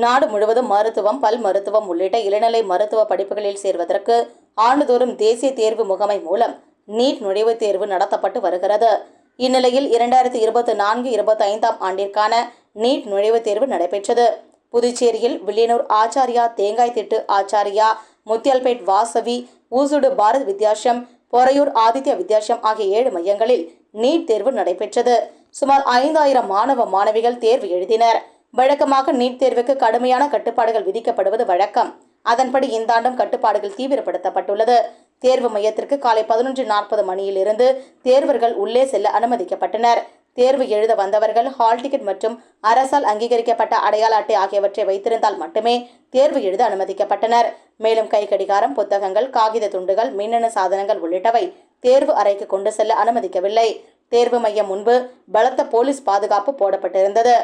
நாடு முழுவதும் மருத்துவம், பல் மருத்துவம் உள்ளிட்ட இளநிலை மருத்துவ படிப்புகளில் சேர்வதற்கு ஆண்டுதோறும் தேசிய தேர்வு முகமை மூலம் நீட் நுழைவுத் தேர்வு நடத்தப்பட்டு வருகிறது. இந்நிலையில் 2024-25 ஆண்டிற்கான நீட் நுழைவுத் தேர்வு நடைபெற்றது. புதுச்சேரியில் வில்லியனூர் ஆச்சாரியா, தேங்காய் திட்டு ஆச்சாரியா, முத்தியால்பேட் வாசவி, ஊசுடு பாரத் வித்யாசம், பொறையூர் ஆதித்யா வித்யாசம் ஆகிய 7 மையங்களில் நீட் தேர்வு நடைபெற்றது. சுமார் 5000 மாணவ மாணவிகள் தேர்வு எழுதினர். வழக்கமாக நீட் தேர்வுக்கு கடுமையான கட்டுப்பாடுகள் விதிக்கப்படுவது வழக்கம். அதன்படி இந்த ஆண்டும் கட்டுப்பாடுகள் தீவிரப்படுத்தப்பட்டுள்ளது. தேர்வு மையத்திற்கு காலை 11:40 மணியிலிருந்து தேர்வர்கள் உள்ளே செல்ல அனுமதிக்கப்பட்டனர். தேர்வு எழுத வந்தவர்கள் ஹால் டிக்கெட் மற்றும் அரசால் அங்கீகரிக்கப்பட்ட அடையாள அட்டை ஆகியவற்றை வைத்திருந்தால் மட்டுமே தேர்வு எழுத அனுமதிக்கப்பட்டனர். மேலும் கை கடிகாரம், புத்தகங்கள், காகித துண்டுகள், மின்னணு சாதனங்கள் உள்ளிட்டவை தேர்வு அறைக்கு கொண்டு செல்ல அனுமதிக்கவில்லை. தேர்வு மையம் முன்பு பலத்த போலீஸ் பாதுகாப்பு போடப்பட்டிருந்தது.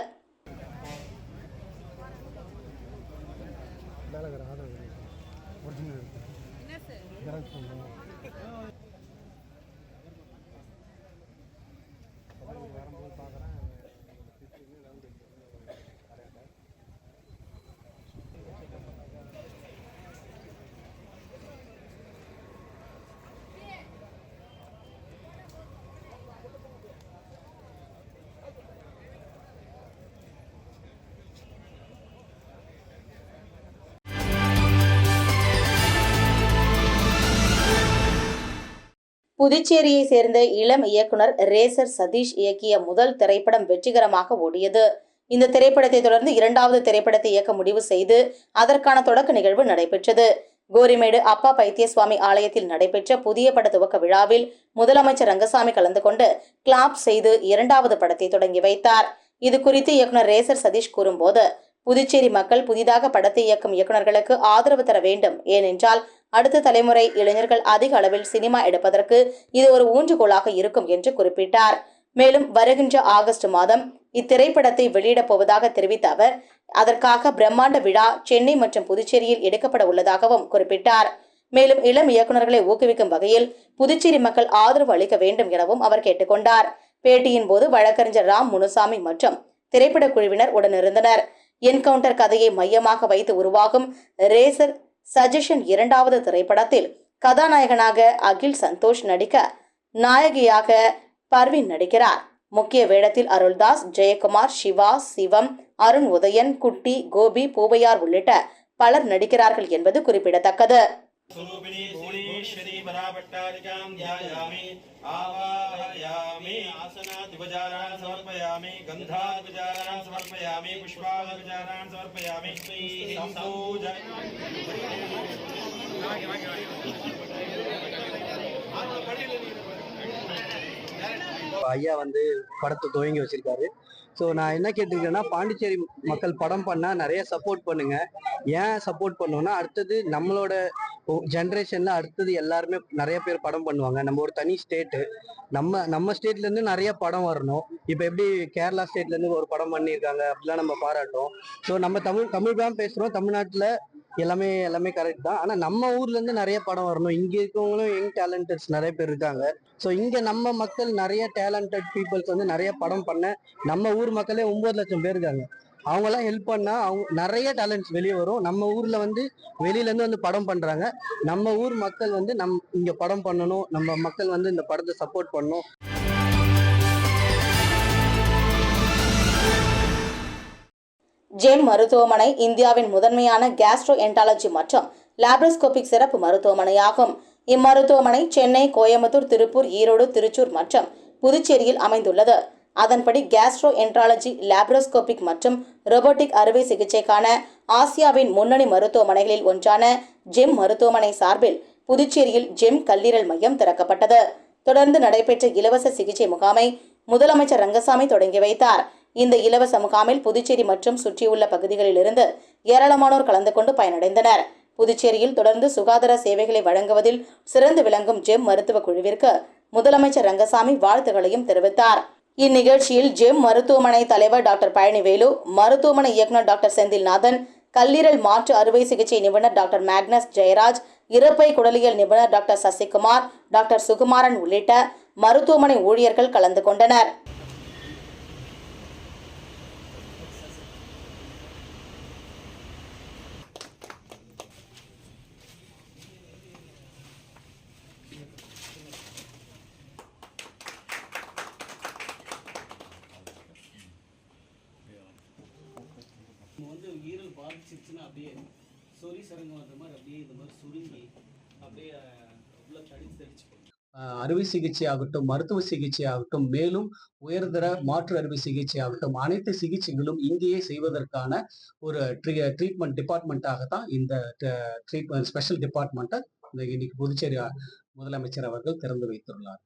புதுச்சேரியை சேர்ந்த இளம் இயக்குனர் ரேசர் சதீஷ் இயக்கிய முதல் திரைப்படம் வெற்றிகரமாக ஓடியது. இந்த திரைப்படத்தை தொடர்ந்து 2வது திரைப்படத்தை இயக்க முடிவு செய்து அதற்கான தொடக்க நிகழ்வு நடைபெற்றது. கோரிமேடு அப்பா பைத்தியசுவாமி ஆலயத்தில் நடைபெற்ற புதிய பட துவக்க விழாவில் முதலமைச்சர் ரங்கசாமி கலந்து கொண்டு கிளாப் செய்து 2வது படத்தை தொடங்கி வைத்தார். இது குறித்து இயக்குனர் ரேசர் சதீஷ் கூறும்போது, புதுச்சேரி மக்கள் புதிதாக படத்தை இயக்கும் இயக்குநர்களுக்கு ஆதரவு தர வேண்டும். ஏனென்றால் அடுத்த தலைமுறை இளைஞர்கள் அதிக அளவில் சினிமா எடுப்பதற்கு இது ஒரு ஊன்றுகோலாக இருக்கும் என்று குறிப்பிட்டார். மேலும் வருகின்ற ஆகஸ்ட் மாதம் இத்திரைப்படத்தை வெளியிடப் போவதாக தெரிவித்த அவர், அதற்காக பிரம்மாண்ட விழா சென்னை மற்றும் புதுச்சேரியில் எடுக்கப்பட உள்ளதாகவும் குறிப்பிட்டார். மேலும் இளம் இயக்குநர்களை ஊக்குவிக்கும் வகையில் புதுச்சேரி மக்கள் ஆதரவு அளிக்க வேண்டும் எனவும் அவர் கேட்டுக்கொண்டார். பேட்டியின் போது வழக்கறிஞர் ராம் முனுசாமி மற்றும் திரைப்பட குழுவினர் உடனிருந்தனர். என்கவுண்டர் கதையை மையமாக வைத்து உருவாகும் ரேசர் சஜஷன் 2வது திரைப்படத்தில் கதாநாயகனாக அகில் சந்தோஷ் நடிக்க, நாயகியாக பர்வீன் நடிக்கிறார். முக்கிய வேடத்தில் அருள்தாஸ், ஜெயக்குமார், சிவா, சிவம், அருண் உதயன், குட்டி, கோபி, பூவையார் உள்ளிட்ட பலர் நடிக்கிறார்கள் என்பது குறிப்பிடத்தக்கது. ஐயா வந்து படத்தை துவங்கி வச்சிருக்காரு. ஸோ நான் என்ன கேட்டிருக்கேன்னா, பாண்டிச்சேரி மக்கள் படம் பண்ணால் நிறைய சப்போர்ட் பண்ணுங்க. ஏன் சப்போர்ட் பண்ணோம்னா, அடுத்தது நம்மளோட ஜென்ரேஷன்ல அடுத்தது எல்லாருமே நிறைய பேர் படம் பண்ணுவாங்க. நம்ம ஒரு தனி ஸ்டேட்டு, நம்ம ஸ்டேட்ல இருந்து நிறைய படம் வரணும். இப்போ எப்படி கேரளா ஸ்டேட்ல இருந்து ஒரு படம் பண்ணியிருக்காங்க, அப்படிலாம் நம்ம பாராட்டுறோம். ஸோ நம்ம தமிழ் தான் பேசுறோம். தமிழ்நாட்டில் எல்லாமே கரெக்ட் தான். ஆனால் நம்ம ஊர்ல இருந்து நிறைய படம் வரணும். இங்க இருக்கவங்களும் யங் டேலண்டட்ஸ் நிறைய பேர் இருக்காங்க. ஸோ இங்க நம்ம மக்கள் நிறைய டேலண்டட் பீப்புள்ஸ் வந்து நிறைய படம் பண்ண, நம்ம ஊர் மக்களே 9 லட்சம் பேர் இருக்காங்க. அவங்கெல்லாம் ஹெல்ப் பண்ணா அவங்க நிறைய டேலண்ட்ஸ் வெளியே வரும். நம்ம ஊர்ல வந்து வெளியில இருந்து வந்து படம் பண்றாங்க. நம்ம ஊர் மக்கள் வந்து இங்க படம் பண்ணணும். நம்ம மக்கள் வந்து இந்த படத்தை சப்போர்ட் பண்ணணும். ஜெம் மருத்துவமனை இந்தியாவின் முதன்மையான கேஸ்ட்ரோ என்டாலஜி மற்றும் லாப்ரோஸ்கோபிக் சிறப்பு மருத்துவமனையாகும். இம்மருத்துவமனை சென்னை, கோயம்புத்தூர், திருப்பூர், ஈரோடு, திருச்சூர் மற்றும் புதுச்சேரியில் அமைந்துள்ளது. அதன்படி கேஸ்ட்ரோ என்ட்ராலஜி, லாப்ரோஸ்கோபிக் மற்றும் ரோபோட்டிக் அறுவை சிகிச்சைக்கான ஆசியாவின் முன்னணி மருத்துவமனைகளில் ஒன்றான ஜெம் மருத்துவமனை சார்பில் புதுச்சேரியில் ஜெம் கல்லீரல் மையம் திறக்கப்பட்டது. தொடர்ந்து நடைபெற்ற இலவச சிகிச்சை முகாமை முதலமைச்சர் ரங்கசாமி தொடங்கி வைத்தார். இந்த இலவச முகாமில் புதுச்சேரி மற்றும் சுற்றியுள்ள பகுதிகளில் இருந்து ஏராளமானோர் கலந்து கொண்டு பயனடைந்தனர். புதுச்சேரியில் தொடர்ந்து சுகாதார சேவைகளை வழங்குவதில் சிறந்து விளங்கும் ஜெம் மருத்துவ குழுவிற்கு முதலமைச்சர் ரங்கசாமி வாழ்த்துக்களையும் தெரிவித்தார். இந்நிகழ்ச்சியில் ஜெம் மருத்துவமனை தலைவர் டாக்டர் பழனிவேலு, மருத்துவமனை இயக்குநர் டாக்டர் செந்தில்நாதன், கல்லீரல் மாற்று அறுவை சிகிச்சை நிபுணர் டாக்டர் மேக்னஸ் ஜெயராஜ், இரைப்பை குடலியல் நிபுணர் டாக்டர் சசிகுமார், டாக்டர் சுகுமாரன் உள்ளிட்ட மருத்துவமனை ஊழியர்கள் கலந்து கொண்டனர். பாதிச்சிருச்சுன்னா அப்படியே சொறி சரங்கம் வந்த மாதிரி அப்படியே இந்த மாதிரி சுருங்கி அப்படியே உள்ள தடிச்சு போகும். அறுவை சிகிச்சை ஆகட்டும், மருத்துவ சிகிச்சை ஆகட்டும், மேலும் உயர்தர மாற்று அறுவை சிகிச்சை ஆகட்டும், அனைத்து சிகிச்சைகளும் இங்கேயே செய்வதற்கான ஒரு ட்ரீட்மெண்ட் டிபார்ட்மெண்ட்டாக தான் இந்த ட்ரீட்மெண்ட் ஸ்பெஷல் டிபார்ட்மெண்ட்டை இன்னைக்கு புதுச்சேரி முதலமைச்சர் அவர்கள் திறந்து வைத்துள்ளார்.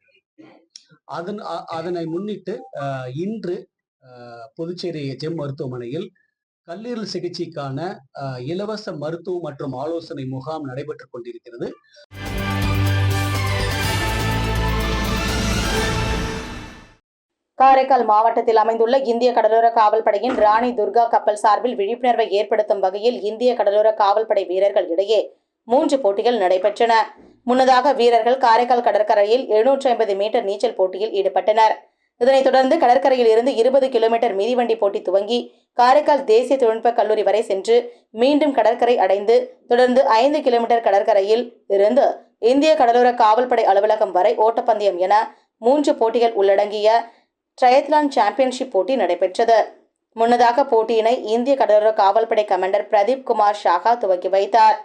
அதனை முன்னிட்டு இன்று புதுச்சேரி ஜெம் மருத்துவமனையில் கல்லீரல் சிகிச்சைக்கான இலவச மருத்துவ மற்றும் ஆலோசனை முகாம் நடைபெற்றுக் கொண்டிருக்கிறது. காரைக்கால் மாவட்டத்தில் அமைந்துள்ள இந்திய கடலோர காவல்படையின் ராணி துர்கா கப்பல் சார்பில் விழிப்புணர்வை ஏற்படுத்தும் வகையில் இந்திய கடலோர காவல்படை வீரர்கள் இடையே 3 போட்டிகள் நடைபெற்றன. முன்னதாக வீரர்கள் காரைக்கால் கடற்கரையில் 750 மீட்டர் நீச்சல் போட்டியில் ஈடுபட்டனர். இதனைத் தொடர்ந்து கடற்கரையில் இருந்து 20 கிலோமீட்டர் மிதிவண்டி போட்டி துவங்கி காரைக்கால் தேசிய தொழில்நுட்ப கல்லூரி வரை சென்று மீண்டும் கடற்கரை அடைந்து தொடர்ந்து 5 கிலோமீட்டர் கடற்கரையில் இருந்து இந்திய கடலோர காவல்படை அலுவலகம் வரை ஓட்டப்பந்தயம் என 3 போட்டிகள் உள்ளடங்கிய ட்ரையத்லான் சாம்பியன்ஷிப் போட்டி நடைபெற்றது. முன்னதாக போட்டியினை இந்திய கடலோர காவல்படை கமாண்டர் பிரதீப் குமார் ஷாகா துவக்கி வைத்தார்.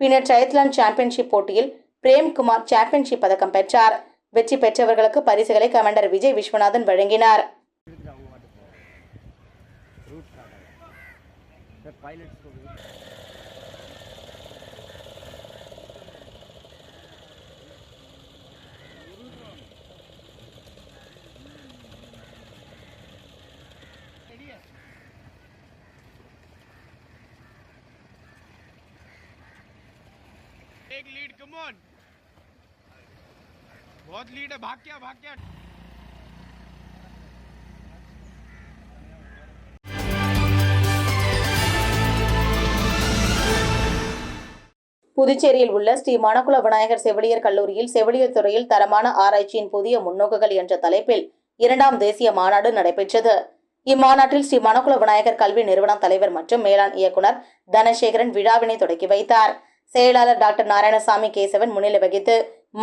பின்னர் ட்ரையத்லான் சாம்பியன்ஷிப் போட்டியில் பிரேம்குமார் சாம்பியன்ஷிப் பதக்கம் பெற்றார். வெற்றி பெற்றவர்களுக்கு பரிசுகளை கமாண்டர் விஜய் விஸ்வநாதன் வழங்கினார். एक लीड, कम ऑन, बहुत लीड है, भाग क्या புதுச்சேரியில் உள்ள ஸ்ரீ மணக்குள விநாயகர் செவிலியர் கல்லூரியில் செவிலியர் துறையில் தரமான ஆராய்ச்சியின் புதிய முன்னோக்குகள் என்ற தலைப்பில் 2ஆம் தேசிய மாநாடு நடைபெற்றது. இம்மாநாட்டில் ஸ்ரீ மணக்குள விநாயகர் கல்வி நிறுவன தலைவர் மற்றும் மேலாண் இயக்குனர் தனசேகரன் விழாவினை தொடங்கி வைத்தார். செயலாளர் டாக்டர் நாராயணசாமி கேசவன் முன்னிலை வகித்து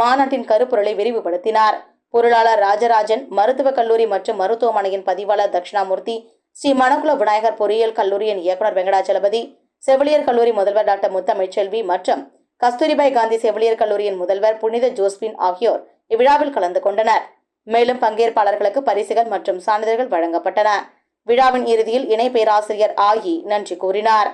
மாநாட்டின் கருப்பொருளை விரிவுபடுத்தினார். பொருளாளர் ராஜராஜன், மருத்துவக் கல்லூரி மற்றும் மருத்துவமனையின் பதிவாளர் தட்சிணாமூர்த்தி, ஸ்ரீ மணக்குள விநாயகர் பொறியியல் கல்லூரியின் இயக்குனர் வெங்கடாச்சலபதி, செவிலியர் கல்லூரி முதல்வர் டாக்டர் முத்தமிழ்ச்செல்வி மற்றும் கஸ்தூரிபாய் காந்தி செவிலியர் கல்லூரியின் முதல்வர் புனித ஜோஸ்பின் ஆகியோர் இவ்விழாவில் கலந்து கொண்டனர். மேலும் பங்கேற்பாளர்களுக்கு பரிசுகள் மற்றும் சான்றிதழ்கள் வழங்கப்பட்டன. விழாவின் இறுதியில் இணை பேராசிரியர் ஆகி நன்றி கூறினார்.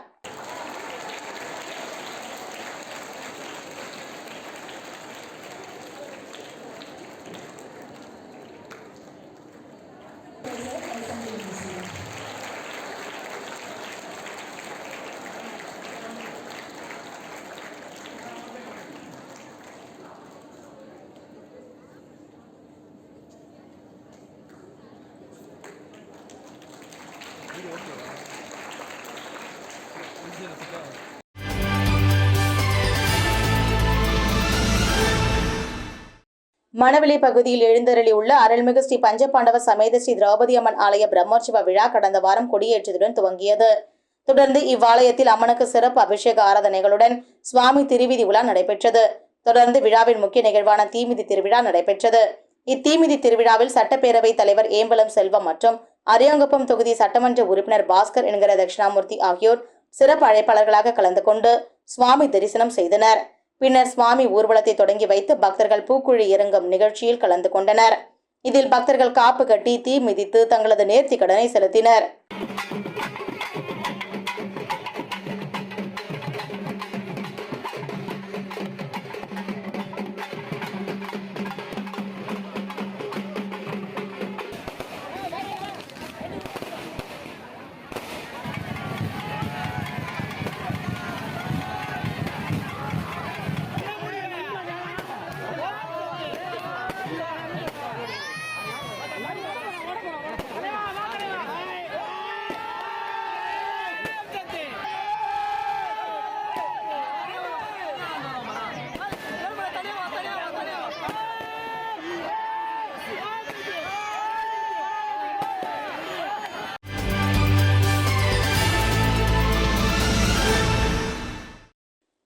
மணவெளி பகுதியில் எழுந்தருளியுள்ள அருள்மிகு ஸ்ரீ பஞ்சபாண்டவ சமேத ஸ்ரீ திரௌபதி அம்மன் ஆலய பிரம்மோற்சவ விழா கடந்த வாரம் கொடியேற்றத்துடன் துவங்கியது. தொடர்ந்து இவ்வாலயத்தில் அம்மனுக்கு சிறப்பு அபிஷேக ஆராதனைகளுடன் சுவாமி திருவீதி உலா நடைபெற்றது. தொடர்ந்து விழாவின் முக்கிய நிகழ்வான தீமிதி திருவிழா நடைபெற்றது. இத்தீமிதி திருவிழாவில் சட்டப்பேரவை தலைவர் ஏம்பலம் செல்வம் மற்றும் அரியாங்குப்பம் தொகுதி சட்டமன்ற உறுப்பினர் பாஸ்கர் என்கிற தட்சிணாமூர்த்தி ஆகியோர் சிறப்பு அழைப்பாளர்களாக கலந்து கொண்டு சுவாமி தரிசனம் செய்தனர். பின்னர் சுவாமி ஊர்வலத்தை தொடங்கி வைத்து பக்தர்கள் பூக்குழி இறங்கும் நிகழ்ச்சியில் கலந்து கொண்டனர். இதில் பக்தர்கள் காப்பு கட்டி தீ மிதித்து தங்களது நேர்த்தி கடனை செலுத்தினர்.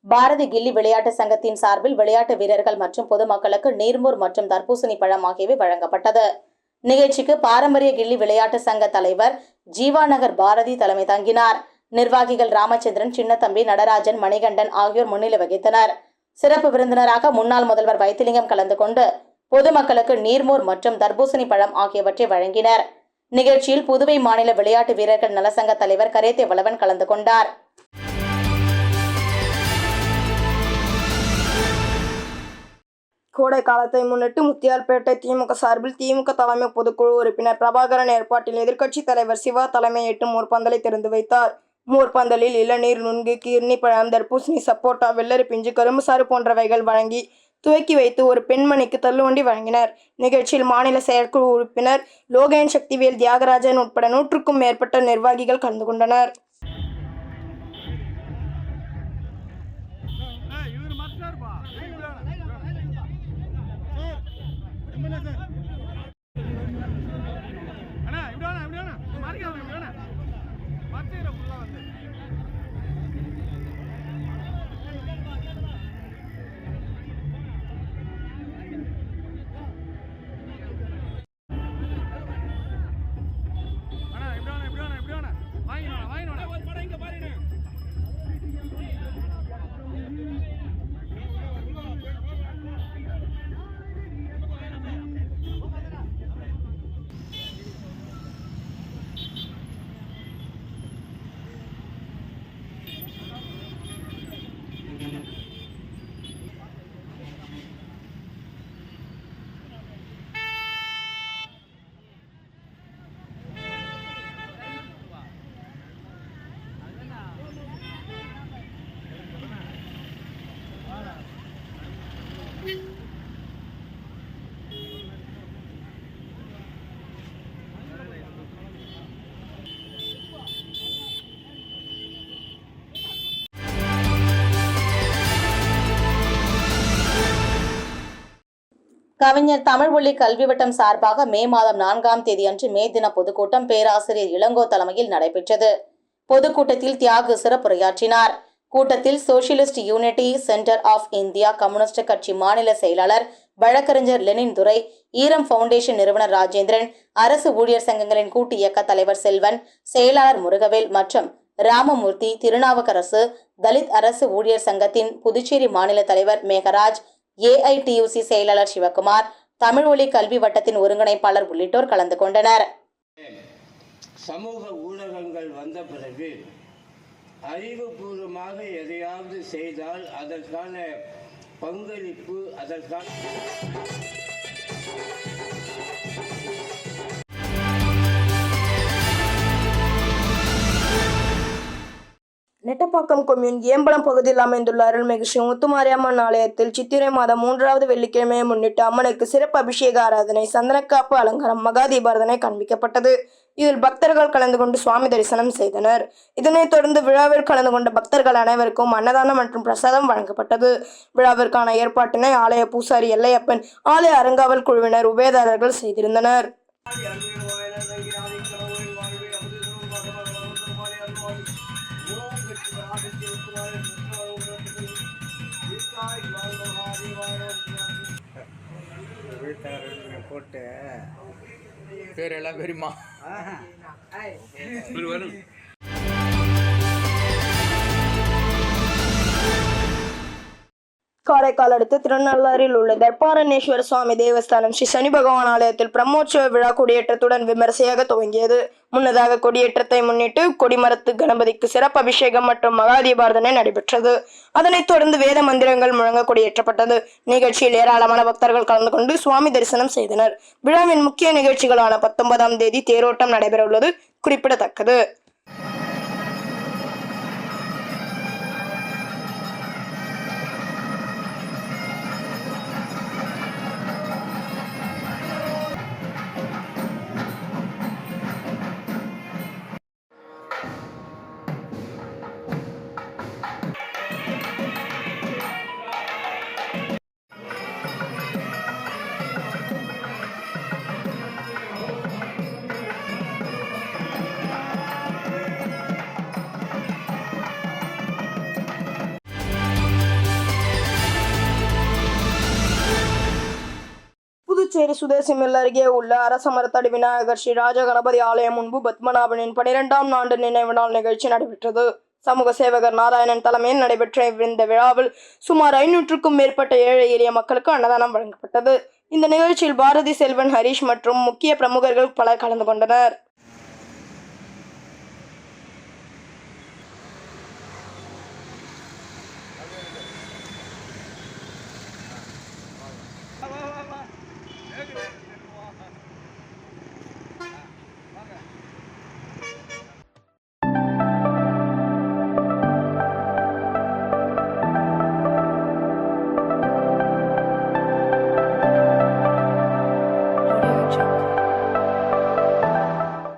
பாரதி கில்லி விளையாட்டு சங்கத்தின் சார்பில் விளையாட்டு வீரர்கள் மற்றும் பொதுமக்களுக்கு நீர்மோர் மற்றும் தர்பூசணி பழம் ஆகியவை வழங்கப்பட்டது. நிகழ்ச்சிக்கு பாரம்பரிய கில்லி விளையாட்டு சங்க தலைவர் ஜீவாநகர் பாரதி தலைமை தாங்கினார். நிர்வாகிகள் ராமச்சந்திரன், சின்னத்தம்பி, நடராஜன், மணிகண்டன் ஆகியோர் முன்னிலை வகித்தனர். சிறப்பு விருந்தினராக முன்னாள் முதல்வர் வைத்திலிங்கம் கலந்து கொண்டு பொதுமக்களுக்கு நீர்மோர் மற்றும் தர்பூசணி பழம் ஆகியவற்றை வழங்கினர். நிகழ்ச்சியில் புதுவை மாநில விளையாட்டு வீரர்கள் நலசங்க தலைவர் கரேத்தே வளவன் கலந்து கொண்டார். கோடை காலத்தை முன்னிட்டு முத்தியால்பேட்டை திமுக சார்பில் திமுக தலைமை பொதுக்குழு உறுப்பினர் பிரபாகரன் ஏற்பாட்டில் எதிர்க்கட்சித் தலைவர் சிவா தலைமையேற்று மோர்பந்தலை திறந்து வைத்தார். மோர்பந்தலில் இளநீர், நுங்கு, கிர்னி பழம், தர்பூசணி, சப்போட்டா, வெள்ளரி பிஞ்சு, கரும்புசாறு போன்றவைகள் வழங்கி துவக்கி வைத்து ஒரு பெண்மணிக்கு தள்ளுவண்டி வழங்கினர். நிகழ்ச்சியில் மாநில செயற்குழு உறுப்பினர் லோகேன் சக்திவேல், தியாகராஜன் உட்பட 100க்கும் மேற்பட்ட நிர்வாகிகள் கலந்து கொண்டனர். கவிஞர் தமிழ்வொலி கல்வி வட்டம் சார்பாக மே மாதம் 4ஆம் தேதி அன்று மே தின பொதுக்கூட்டம் பேராசிரியர் இளங்கோ தலைமையில் நடைபெற்றது. பொதுக்கூட்டத்தில் தியாகு சிறப்புரையாற்றினார். கூட்டத்தில் socialist unity centre of India communist கட்சி மாநில செயலாளர் வழக்கறிஞர் லெனின் துரை, ஈரம் ஃபவுண்டேஷன் நிறுவனர் ராஜேந்திரன், அரசு ஊழியர் சங்கங்களின் கூட்டு இயக்க தலைவர் செல்வன், செயலாளர் முருகவேல் மற்றும் ராமமூர்த்தி, திருநாவுக்கரசு, தலித் அரசு ஊழியர் சங்கத்தின் புதுச்சேரி மாநில தலைவர் மேகராஜ், ஏஐடியூசி செயலாளர் சிவகுமார், தமிழ்வொலி கல்வி வட்டத்தின் ஒருங்கிணைப்பாளர் உள்ளிட்டோர் கலந்து கொண்டனர். சமூக ஊடகங்கள் வந்த பிறகு அறிவுபூர்வமாக எதையாவது செய்தால் அதற்கான பங்களிப்பு நெட்டப்பாக்கம் கொம்யூன் ஏம்பலம் பகுதியில் அமைந்துள்ள அருள்மிகு ஸ்ரீ முத்துமாரியம்மன் ஆலயத்தில் சித்திரை மாதம் 3வது வெள்ளிக்கிழமையை முன்னிட்டு அம்மனுக்கு சிறப்பு அபிஷேக ஆராதனை, சந்தனக்காப்பு அலங்காரம், மகா தீபாராதனை காண்பிக்கப்பட்டது. இதில் பக்தர்கள் கலந்து கொண்டு சுவாமி தரிசனம் செய்தனர். இதனைத் தொடர்ந்து விழாவில் கலந்து கொண்ட பக்தர்கள் அனைவருக்கும் அன்னதானம் மற்றும் பிரசாதம் வழங்கப்பட்டது. விழாவிற்கான ஏற்பாட்டினை ஆலய பூசாரி எல்லையப்பன், ஆலய அறங்காவல் குழுவினர், உபயதாரர்கள் செய்திருந்தனர். போட்டு பேர் எல்லாம் பெரியமா காரைக்கால் அடுத்து திருநள்ளாறில் உள்ள தர்பாரண்யேஸ்வர சுவாமி தேவஸ்தானம் ஸ்ரீ சனி பகவான் ஆலயத்தில் பிரம்மோற்சவ விழா கொடியேற்றத்துடன் விமரிசையாக துவங்கியது. முன்னதாக கொடியேற்றத்தை முன்னிட்டு கொடிமரத்து கணபதிக்கு சிறப்பு அபிஷேகம் மற்றும் மகா தீபாராதனை நடைபெற்றது. அதனைத் தொடர்ந்து வேத மந்திரங்கள் முழங்க கொடியேற்றப்பட்டது. நிகழ்ச்சியில் ஏராளமான பக்தர்கள் கலந்து கொண்டு சுவாமி தரிசனம் செய்தனர். விழாவின் முக்கிய நிகழ்ச்சிகளான 19ஆம் தேதி தேரோட்டம் நடைபெற உள்ளது குறிப்பிடத்தக்கது. பாண்டிச்சேரி சுதேசி மில் அருகே உள்ள அரசமரத்தடி விநாயகர் ஸ்ரீ ராஜ கணபதி ஆலயம் முன்பு பத்மநாபனின் 12ஆம் ஆண்டு நினைவு நாள் நிகழ்ச்சி நடைபெற்றது. சமூக சேவகர் நாராயணன் தலைமையில் நடைபெற்ற இந்த விழாவில் சுமார் 500க்கும் மேற்பட்ட ஏழை எளிய மக்களுக்கு அன்னதானம் வழங்கப்பட்டது. இந்த நிகழ்ச்சியில் பாரதி செல்வன், ஹரிஷ் மற்றும் முக்கிய பிரமுகர்கள் பலர் கலந்து கொண்டனர்.